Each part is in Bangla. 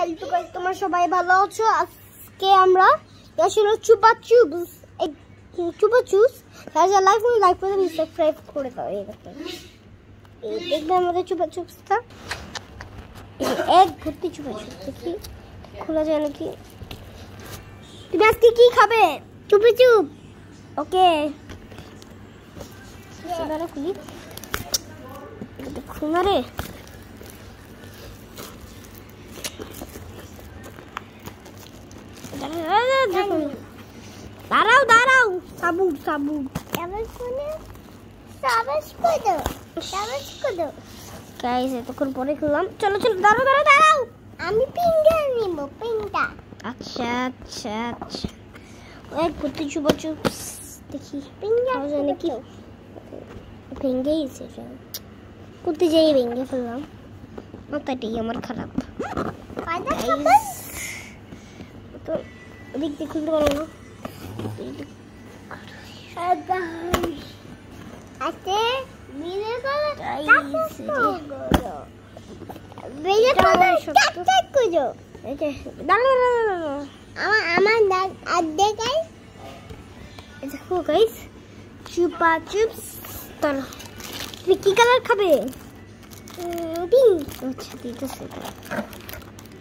তো গাইস তোমরা সবাই ভালো আছো? আজকে আমরা আসলে চুপা চুপস তাহলে লাইক করে সাবস্ক্রাইব করে দাও। এই দেখো এই দেখবে আমাদের চুপা চুপসটা এক ভর্তি চুপা চুপস। দেখি খোলা যায় নাকি। তুমি আজকে কি খাবে? চুপা চুপ। ওকে দাঁড়া খুলি। দেখো না রে দাঁড়াও সাবুন গাইস এতক্ষণ পরে খেলাম। চলো দাঁড়াও আমি পিঙ্গা নিব পিঙ্গা। আচ্ছা ওই কুত্তি চুপা চুপস দেখি পিঙ্গা জানে কি ভেঙেই এসেছে। কুত্তি যেই ভেঙে ফেললাম মাথাটাই আমার খারাপ। তো দেখতে খুলতে পারো না। চুপা চুপস তুমি কি কালার খাবে? পিঙ্ক। আচ্ছা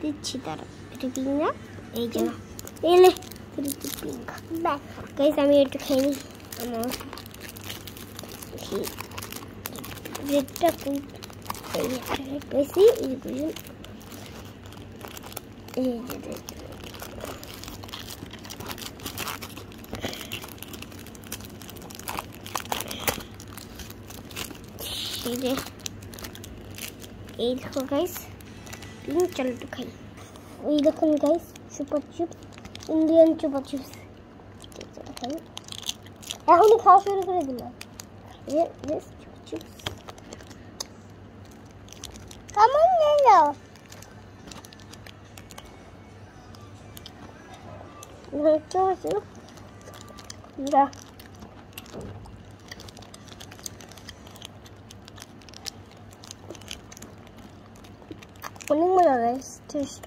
দিচ্ছি তারা এটা পিঙ্ক না এই যে এলে পিঙ্ক। গাইস আমি একটু খেয়ে নিই। আমার রেডটা বেশি এই যে এই দেখো গাইস পিঙ্ক। চলো একটু খাই। ওই দেখুন গাইস চুপা চুপস ইন্ডিয়ান চুপা চুপস এখনই খাওয়া শুরু করে দিলাম। কেমন নিলো অনেক মজা guys test.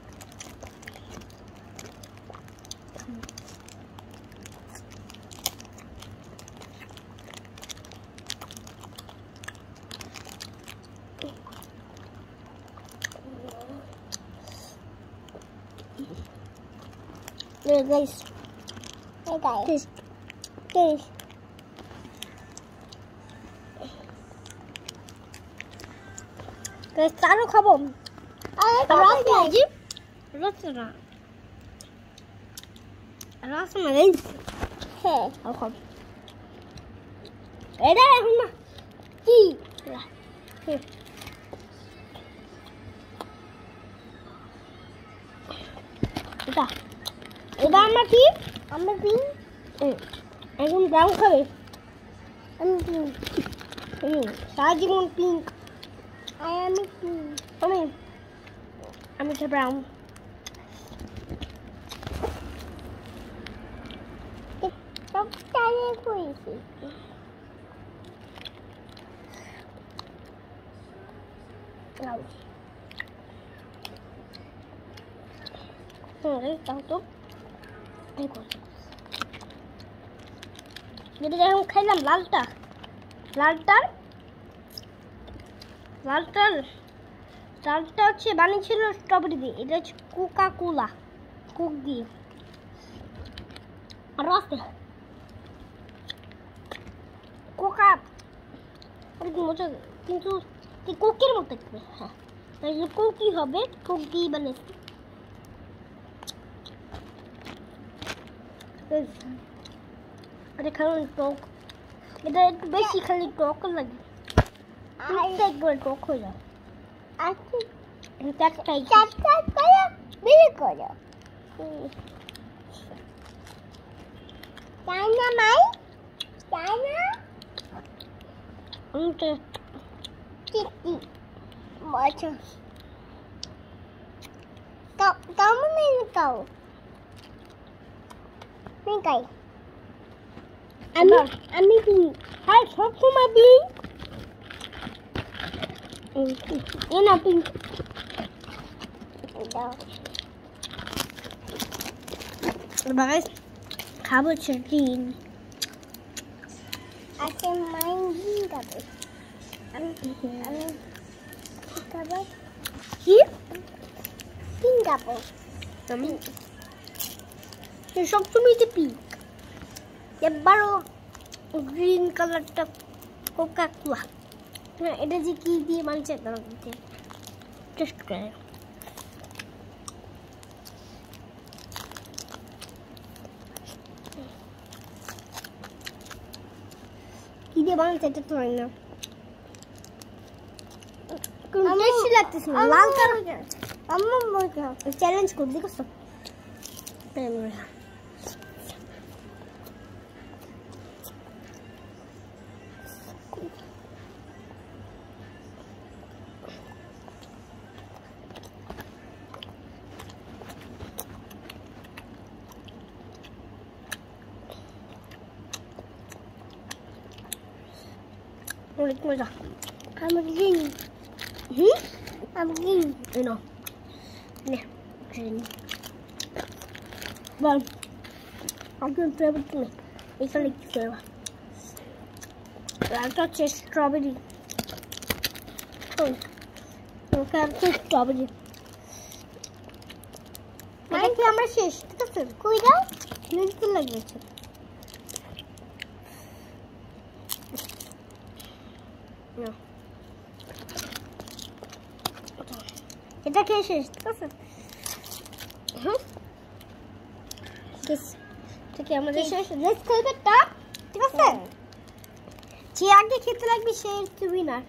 guys taste guys চারও খাবো। রসমালাই হ্যাঁ খাবো। এটা এখন না কি এটা আমরা কি আমরা পিঙ্ক এখন ব্রাউন খাবে। আমি পিঙ্ক সারা জীবন পিঙ্ক। আমি পিঙ্ক আমি তো ব্রাউন। যেটা যখন খাইলাম লালটা হচ্ছে বানিয়েছিল স্ট্রবেরি দিয়ে। এটা হচ্ছে কোকা কোলা কোক দিয়ে আরো আছে কোকা মজা কিন্তু কোকের মতো দেখবে। হ্যাঁ কোকি হবে কোক দিয়ে বানিয়েছে। এটা খাওয়ার টক এটা একটু বেশি খালি টক লাগে। একবার টক হয়ে যায়। আমি হ্যাঁ সবসময় পিঙ্ক এ না পিঙ্ক বাগাই খাবো চিকেন আজকে মাইন্ডিং খাবো আমি খাবো কি পিঙ্ক খাবো আমি সবসময় তো পিঙ্ক এবারও গ্রিন কালারটা কোকা কোলা এটা যে কি দিয়ে বানিয়েছে তারা টেস্ট করে কি দিয়ে বানিয়েছে এটা তো হয় না টেস্টি লাগতেছে না লাল কালার আম্মা বলছে চ্যালেঞ্জ করে দেখো সব অনেক মজা আমি কিনি আমি কিনি না নে কিনি বল আমি ফেভারিট তুমি এখানে কি ফ্লেভার একটা হচ্ছে স্ট্রবেরি ওটা হচ্ছে স্ট্রবেরি এটা কি আমরা শেষ ঠিক আছে কই দাও নিতে লাগছে এটা খেয়ে শেষ ঠিক আছে ঠিক আমাদের শেষ নেক্সট খেলবে টা ঠিক আছে যে আগে খেতে লাগবে সে উইনার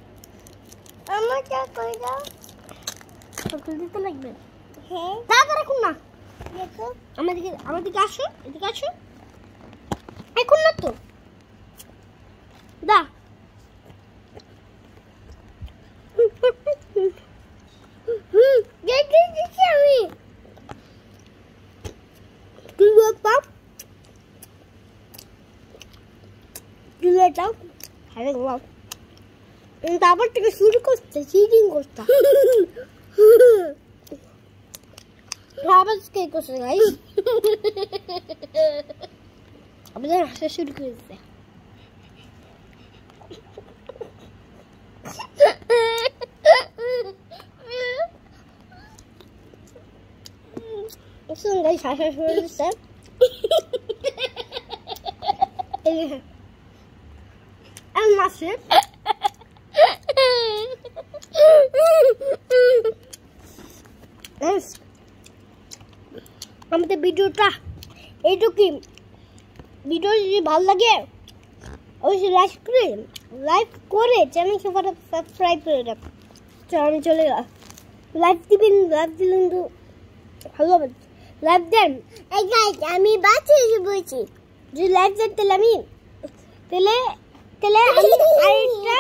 আমার যা কই দাও সকল দিতে লাগবে হ্যাঁ দাদা রাখুন না দেখো আমাদেরকে আসো এদিকে আসো এখন না তো দা তারপর থেকে শুরু করতে চিটিং করতে আবার কে করছে গাইস আমাদের হাসা শুরু করেছে শুনুন গাইস হাসা শুরু করেছে মাসে আমাদের ভিডিওটা এইটুকুই ভিডিও যদি ভালো লাগে অবশ্যই লাইক করে চ্যানেলকে সাবস্ক্রাইব করে দেন আমি চলে গেলাম লাইভ দিবেন লাইভ দিলেন তো ভালো হবে লাইভ দেন আমি বাঁচিয়ে বলছি যদি লাইভ দেন তাহলে আমি আরেকটা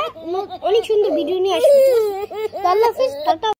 অনেক সুন্দর ভিডিও নিয়ে আসবো। আল্লাহ হাফেজ।